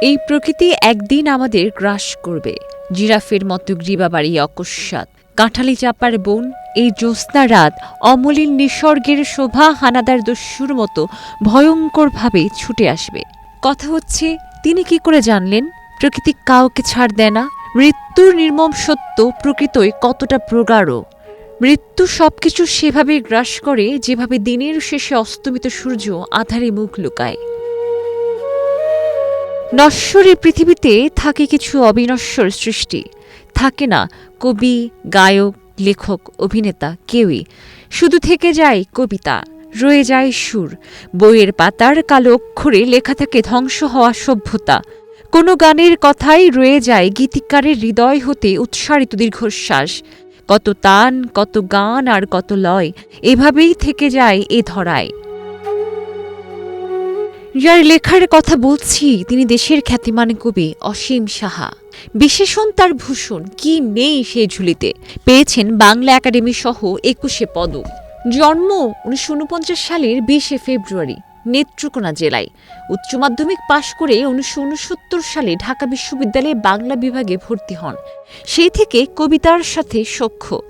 এই প্রকৃতি একদিন আমাদের গ্রাস করবে, জিরাফের মতো গ্রীবা বাড়িয়ে অকস্মাৎ কাঁঠালি চাপার বন, এই জ্যোৎস্না রাত অমলিন নিসর্গের শোভা হানাদার দস্যুর মতো ভয়ঙ্করভাবে ছুটে আসবে। কথা হচ্ছে, তিনি কি করে জানলেন প্রকৃতি কাউকে ছাড় দেয় না? মৃত্যুর নির্মম সত্য প্রকৃতই কতটা প্রগাঢ়। মৃত্যু সবকিছু সেভাবে গ্রাস করে যেভাবে দিনের শেষে অস্তমিত সূর্য আধারে মুখ লুকায়। নশ্বরের পৃথিবীতে থাকে কিছু অবিনশ্বর সৃষ্টি, থাকে না কবি, গায়ক, লেখক, অভিনেতা কেউই। শুধু থেকে যায় কবিতা, রয়ে যায় সুর, বইয়ের পাতার কালো অক্ষরে লেখা থাকে ধ্বংস হওয়া সভ্যতা। কোনো গানের কথাই রয়ে যায় গীতিকারের হৃদয় হতে উৎসারিত দীর্ঘশ্বাস। কত তান, কত গান আর কত লয় এভাবেই থেকে যায় এ ধরায়। যার লেখার কথা বলছি তিনি দেশের খ্যাতিমান কবি অসীম সাহা। বিশেষণ তার ভূষণ, কি নেই সেই ঝুলিতে। পেয়েছেন বাংলা একাডেমি সহ ২১ পদক। জন্ম ১৯৪৯ সালের ২০ ফেব্রুয়ারি নেত্রকোনা জেলায়। উচ্চ মাধ্যমিক পাশ করে ১৯৬৯ সালে ঢাকা বিশ্ববিদ্যালয়ে বাংলা বিভাগে ভর্তি হন। সেই থেকে কবিতার সাথে সখ্য।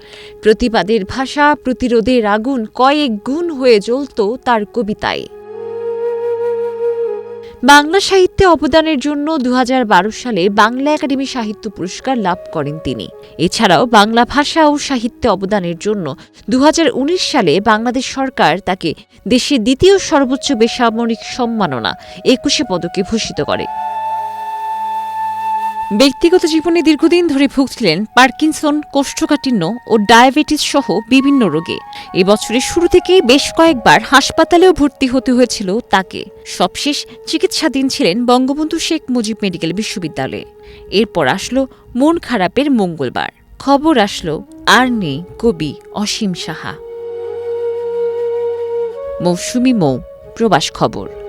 প্রতিবাদের ভাষা, প্রতিরোধের আগুন কয়েক গুণ হয়ে জ্বলত তার কবিতায়। বাংলা সাহিত্যে অবদানের জন্য ২০১২ সালে বাংলা একাডেমি সাহিত্য পুরস্কার লাভ করেন তিনি। এছাড়াও বাংলা ভাষা ও সাহিত্যে অবদানের জন্য ২০১৯ সালে বাংলাদেশ সরকার তাকে দেশের দ্বিতীয় সর্বোচ্চ বেসামরিক সম্মাননা ২১ পদকে ভূষিত করে। ব্যক্তিগত জীবনে দীর্ঘদিন ধরে ভুগছিলেন পার্কিনসন, কোষ্ঠকাঠিন্য ও ডায়াবেটিস সহ বিভিন্ন রোগে। এ বছরের শুরু থেকেই বেশ কয়েকবার হাসপাতালেও ভর্তি হতে হয়েছিল তাকে। সবশেষ চিকিৎসাধীন ছিলেন বঙ্গবন্ধু শেখ মুজিব মেডিকেল বিশ্ববিদ্যালয়ে। এরপর আসলো মন খারাপের মঙ্গলবার, খবর আসলো আর নেই কবি অসীম সাহা। মৌসুমী মৌ, প্রবাস খবর।